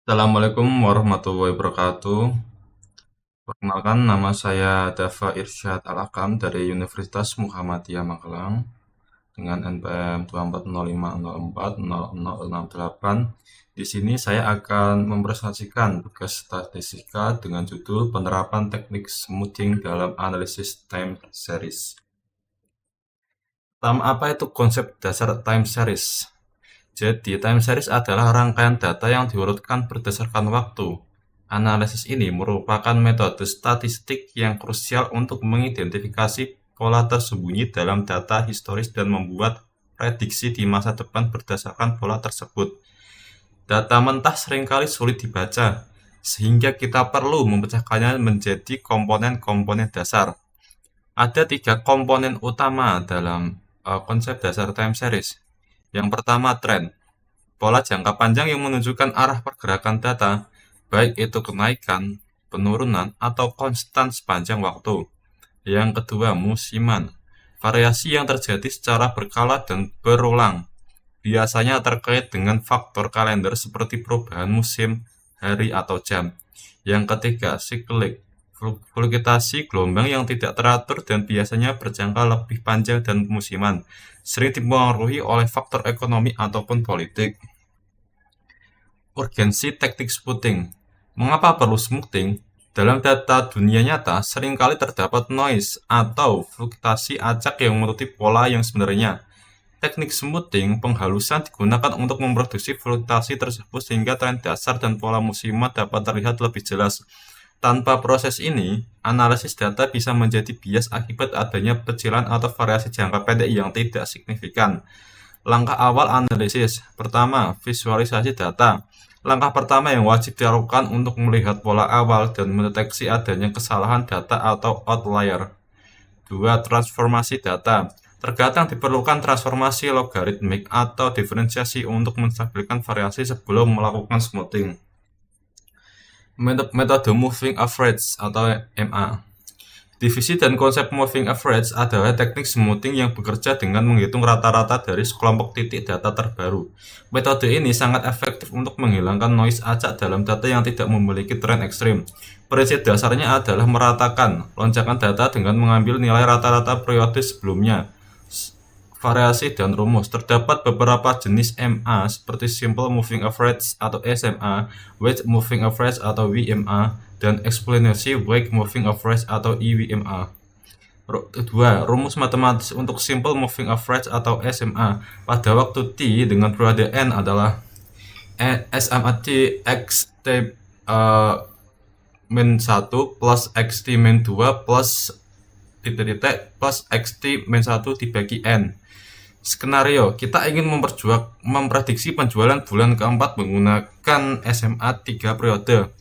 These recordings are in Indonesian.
Assalamualaikum warahmatullahi wabarakatuh. Perkenalkan, nama saya Dava Irsyad Al-Akam dari Universitas Muhammadiyah Magelang dengan NPM 240504068. Di sini saya akan mempresentasikan tugas statistika dengan judul Penerapan Teknik Smoothing dalam Analisis Time Series. Pertama, apa itu konsep dasar time series? Jadi, time series adalah rangkaian data yang diurutkan berdasarkan waktu. Analisis ini merupakan metode statistik yang krusial untuk mengidentifikasi pola tersembunyi dalam data historis dan membuat prediksi di masa depan berdasarkan pola tersebut. Data mentah seringkali sulit dibaca, sehingga kita perlu memecahkannya menjadi komponen-komponen dasar. Ada tiga komponen utama dalam konsep dasar time series. Yang pertama, tren. Pola jangka panjang yang menunjukkan arah pergerakan data, baik itu kenaikan, penurunan, atau konstan sepanjang waktu. Yang kedua, musiman. Variasi yang terjadi secara berkala dan berulang, biasanya terkait dengan faktor kalender seperti perubahan musim, hari, atau jam. Yang ketiga, siklik. Fluktuasi gelombang yang tidak teratur dan biasanya berjangka lebih panjang dan musiman, sering dipengaruhi oleh faktor ekonomi ataupun politik. Urgensi teknik smoothing. Mengapa perlu smoothing? Dalam data dunia nyata, seringkali terdapat noise atau fluktuasi acak yang menutupi pola yang sebenarnya. Teknik smoothing penghalusan digunakan untuk memproduksi fluktuasi tersebut sehingga tren dasar dan pola musiman dapat terlihat lebih jelas. Tanpa proses ini, analisis data bisa menjadi bias akibat adanya pecilan atau variasi jangka pendek yang tidak signifikan. Langkah awal analisis. Pertama, visualisasi data. Langkah pertama yang wajib dilakukan untuk melihat pola awal dan mendeteksi adanya kesalahan data atau outlier. 2. Transformasi data. Terkadang diperlukan transformasi logaritmik atau diferensiasi untuk menstabilkan variasi sebelum melakukan smoothing. Metode moving average atau MA. Divisi dan konsep moving average adalah teknik smoothing yang bekerja dengan menghitung rata-rata dari sekelompok titik data terbaru. Metode ini sangat efektif untuk menghilangkan noise acak dalam data yang tidak memiliki tren ekstrim. Prinsip dasarnya adalah meratakan lonjakan data dengan mengambil nilai rata-rata periode sebelumnya. Variasi dan rumus. Terdapat beberapa jenis MA seperti Simple Moving Average atau SMA, Weighted Moving Average atau WMA, dan Exponential Weighted Moving Average atau EWMA. 2. Rumus matematis untuk Simple Moving Average atau SMA pada waktu T dengan periode N adalah SMAT XT min 1 plus XT min 2 plus titik-titik plus XT min 1 dibagi N. Skenario, kita ingin memprediksi penjualan bulan keempat menggunakan SMA 3 periode.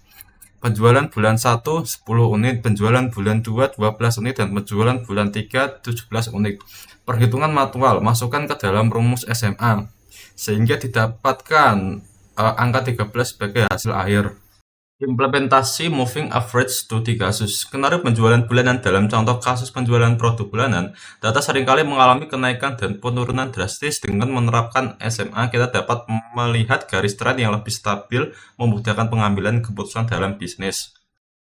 Penjualan bulan 1, 10 unit, penjualan bulan 2, 12 unit, dan penjualan bulan 3, 17 unit. Perhitungan manual, masukkan ke dalam rumus SMA, sehingga didapatkan angka 13 sebagai hasil akhir. Implementasi moving average studi kasus. Skenario penjualan bulanan. Dalam contoh kasus penjualan produk bulanan, data seringkali mengalami kenaikan dan penurunan drastis. Dengan menerapkan SMA, kita dapat melihat garis tren yang lebih stabil, memudahkan pengambilan keputusan dalam bisnis.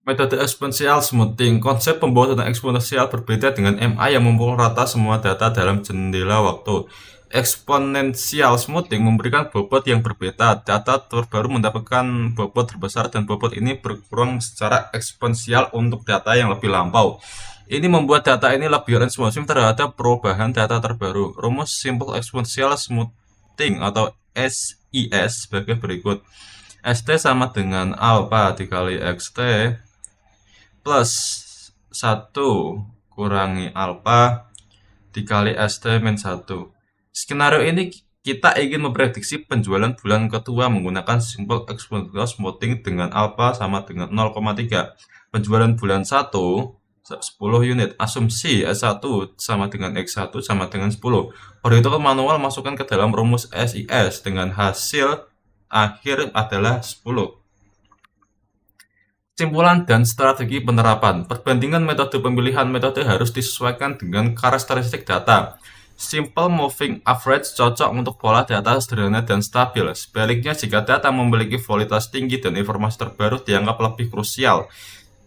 Metode eksponensial smoothing. Konsep pembuatan eksponensial berbeda dengan MA yang memukul rata semua data dalam jendela waktu. Exponential smoothing memberikan bobot yang berbeda. Data terbaru mendapatkan bobot terbesar dan bobot ini berkurang secara eksponensial untuk data yang lebih lampau. Ini membuat data ini lebih responsif terhadap perubahan data terbaru. Rumus Simple Exponential Smoothing atau SIS sebagai berikut. ST sama dengan alpha dikali XT plus 1 kurangi alpha dikali ST min 1. Skenario ini kita ingin memprediksi penjualan bulan kedua menggunakan Simple Exponential Smoothing dengan alpha sama dengan 0,3. Penjualan bulan 1, 10 unit. Asumsi S1 sama dengan X1 sama dengan 10. Perhitungan manual masukkan ke dalam rumus SIS dengan hasil akhir adalah 10. Kesimpulan dan strategi penerapan. Perbandingan metode pemilihan metode harus disesuaikan dengan karakteristik data. Simple moving average cocok untuk pola data sederhana dan stabil. Sebaliknya, jika data memiliki volatilitas tinggi dan informasi terbaru dianggap lebih krusial,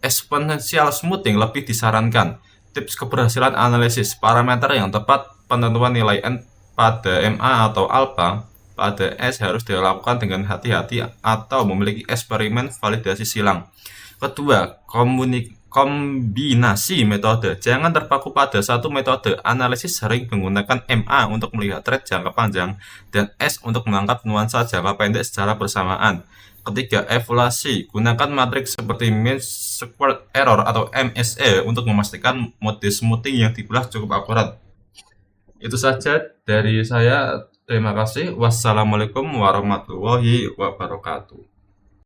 exponential smoothing lebih disarankan. Tips keberhasilan analisis parameter yang tepat: penentuan nilai N pada MA atau alpha pada S harus dilakukan dengan hati-hati atau memiliki eksperimen validasi silang. Kedua, kombinasi metode. Jangan terpaku pada satu metode. Analisis sering menggunakan MA untuk melihat tren jangka panjang dan S untuk menangkap nuansa jangka pendek secara bersamaan. Ketiga, evaluasi. Gunakan matriks seperti mean squared error atau MSE untuk memastikan mode smoothing yang dibelah cukup akurat. Itu saja dari saya. Terima kasih. Wassalamualaikum warahmatullahi wabarakatuh.